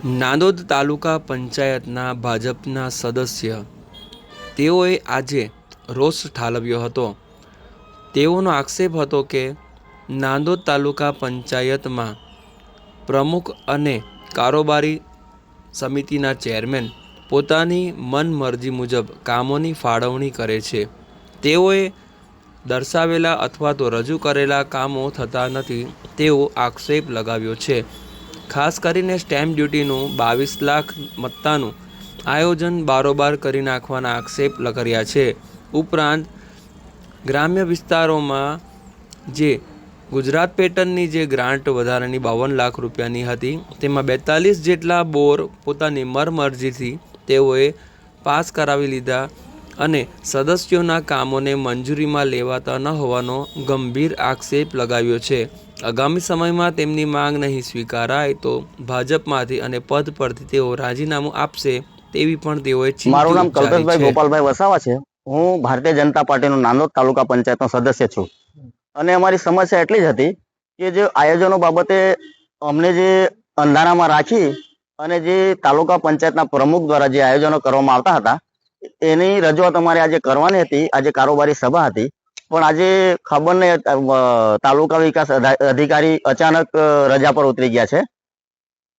નાંદોદ તાલુકા પંચાયતના ભાજપના સદસ્ય તેઓએ આજે રોષ ઠાલવ્યો હતો. તેઓનો આક્ષેપ હતો કે નાંદોદ તાલુકા પંચાયતમાં પ્રમુખ અને કારોબારી સમિતિના ચેરમેન પોતાની મનમરજી મુજબ કામોની ફાળવણી કરે છે. તેઓએ દર્શાવેલા અથવા તો રજૂ કરેલા કામો થતા નથી તેવો આક્ષેપ લગાવ્યો છે. ખાસ કરીને સ્ટેમ્પ ડ્યુટીનું 22 લાખ મત્તાનું આયોજન બારોબાર કરી નાખવાના આક્ષેપ કર્યા છે. ઉપરાંત ગ્રામ્ય વિસ્તારોમાં જે ગુજરાત પેટર્નની જે ગ્રાન્ટ વધારાની 52 લાખ રૂપિયાની હતી તેમાં 42 જેટલા બોર પોતાની મરમરજીથી તેઓએ પાસ કરાવી લીધા અને સદસ્યોના કામોને મંજૂરીમાં લેવાતા ન હોવાનો ગંભીર આક્ષેપ લગાવ્યો છે. આગામી સમયમાં તેમની માંગ નહીં સ્વીકારાય તો ભાજપમાંથી અને પદ પરથી તેઓ રાજીનામું આપશે તેવી પણ તેઓએ ચીમકી ઉચ્ચારી છે. મારું નામ કલ્પેશભાઈ ગોપાલભાઈ વસાવા છે. હું ભારતીય જનતા પાર્ટીનો નાંદોદ તાલુકા પંચાયતનો સદસ્ય છું અને અમારી સમસ્યા એટલી જ હતી કે જે આયોજનો બાબતે અમને જે અંધારામાં રાખી અને જે તાલુકા પંચાયતના પ્રમુખ દ્વારા જે આયોજનો કરવામાં આવતા હતા એની રજૂઆત અમારે આજે કરવાની હતી. આજે કારોબારી સભા હતી પણ આજે ખબર નહીં તાલુકા વિકાસ અધિકારી અચાનક રજા પર ઉતરી ગયા છે.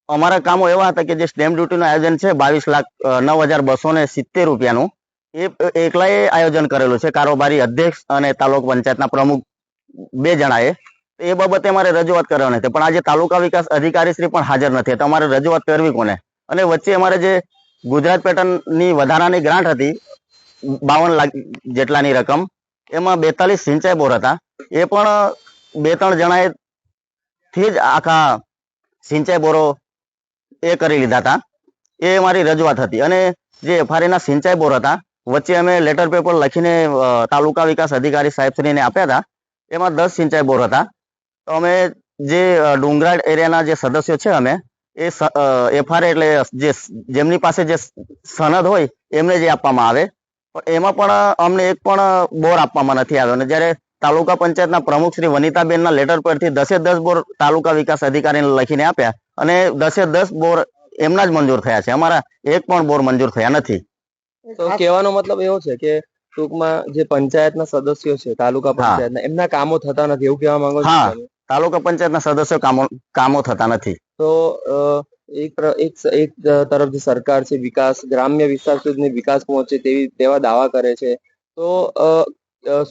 અમારા કામો એવા હતા કે જે સ્ટેમ્પ ડ્યુટીનું આયોજન છે 22,09,270 રૂપિયાનું એ એકલાએ આયોજન કરેલું છે. કારોબારી અધ્યક્ષ અને તાલુકા પંચાયતના પ્રમુખ 2 જણાએ એ બાબતે અમારે રજૂઆત કરવાની હતી પણ આજે તાલુકા વિકાસ અધિકારી શ્રી પણ હાજર નથી. તમારે રજૂઆત કરવી કોને? અને વચ્ચે અમારે જે ગુજરાત પેટર્નની વધારાની ગ્રાન્ટ હતી 52 લાખ જેટલાની રકમ એમાં 42 સિંચાઈ બોર હતા એ પણ 2-3 જણાએ થી જ આખા સિંચાઈ બોરો એ કરી લીધા હતા. એ અમારી રજૂઆત હતી. અને જે એફઆરએના સિંચાઈ બોર હતા વચ્ચે અમે લેટર પેપર લખીને તાલુકા વિકાસ અધિકારી સાહેબશ્રીને આપ્યા હતા. એમાં 10 સિંચાઈ બોર હતા. તો અમે જે ડુંગરાળ એરિયાના જે સદસ્યો છે અમે એ એફઆરએ એટલે જેમની પાસે જે સનદ હોય એમને જે આપવામાં આવે પણ એમાં પણ અમને એક પણ બોર આપવામાં નથી આવ્યો. અને જ્યારે તાલુકા પંચાયતના પ્રમુખ શ્રી વનિતાબેનના લેટર પરથી 10 બોર તાલુકા વિકાસ અધિકારીને લખીને આપ્યા અને 10 બોર એમના જ મંજૂર થયા છે. અમારા એક પણ બોર મંજૂર થયા નથી. તો કહેવાનો મતલબ એવો છે કે ટૂંકમાં જે પંચાયતના સદસ્યો છે તાલુકા પંચાયતના એમના કામો થતા નથી એવું કહેવા માંગો છો? હા, તાલુકા પંચાયતના સદસ્યો કામો થતા નથી. તો એક તરફ જે સરકાર છે વિકાસ ગ્રામ્ય વિસ્તાર સુધી વિકાસ પહોંચે તેવા દાવા કરે છે તો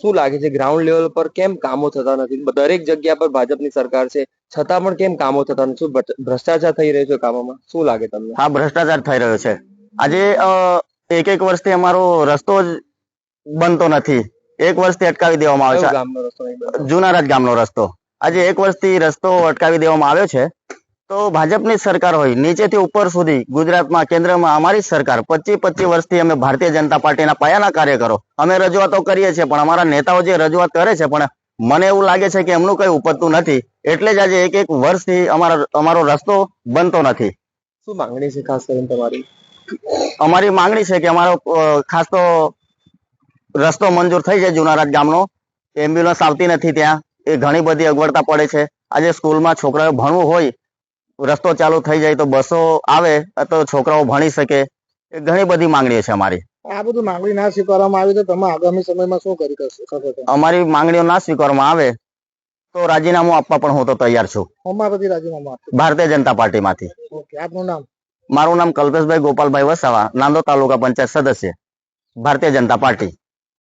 શું લાગે છે ગ્રાઉન્ડ લેવલ પર કેમ કામો થતા નથી? દરેક જગ્યા પર ભાજપની સરકાર છે છતાં પણ કેમ કામો થતા નથી? શું ભ્રષ્ટાચાર થઈ રહ્યો છે કામોમાં? શું લાગે તમને? હા, ભ્રષ્ટાચાર થઈ રહ્યો છે. આજે એક વર્ષથી અમારો રસ્તો જ બનતો નથી. 1 વર્ષથી અટકાવી દેવામાં આવે છે. ગામનો રસ્તો જુનારાજ ગામનો રસ્તો આજે 1 વર્ષથી રસ્તો અટકાવી દેવામાં આવ્યો છે. તો ભાજપની સરકાર હોય નીચેથી ઉપર સુધી ગુજરાતમાં કેન્દ્રમાં અમારી સરકાર 25 વર્ષથી અમે ભારતીય જનતા પાર્ટીના પાયાના કાર્યકરો અમે રજૂઆતો કરીએ છીએ પણ અમારા નેતાઓ જે રજૂઆત કરે છે પણ મને એવું લાગે છે કે એમનું કઈ ઉપજતું નથી. એટલે જ આજે 1 વર્ષથી અમારો રસ્તો બનતો નથી. શું માંગણી છે ખાસ કરીને તમારી? અમારી માંગણી છે કે અમારો ખાસ તો રસ્તો મંજૂર થઈ જાય. જુનારાજ ગામનો એમ્બ્યુલન્સ આવતી નથી ત્યાં એ ઘણી બધી અગવડતા પડે છે. આજે સ્કૂલમાં છોકરાઓ ભણવું હોય રસ્તો ચાલુ થઈ જાય તો બસો આવે તો છોકરાઓ ભણી શકે. એ ઘણી બધી માંગણીઓ છે અમારી. આ બધું માંગણી ના સ્વીકારવામાં આવી તો તમે આગામી સમયમાં શું કરી શકો? અમારી માંગણીઓ ના સ્વીકારવામાં આવે તો રાજીનામું આપવા પણ હું તો તૈયાર છું. અમારાથી રાજીનામું આપો? ભારતીય જનતા પાર્ટીમાંથી. ઓકે, આપનું નામ? મારું નામ કલ્પેશભાઈ ગોપાલભાઈ વસાવા, નાંદોદ તાલુકા પંચાયત સદસ્ય, ભારતીય જનતા પાર્ટી.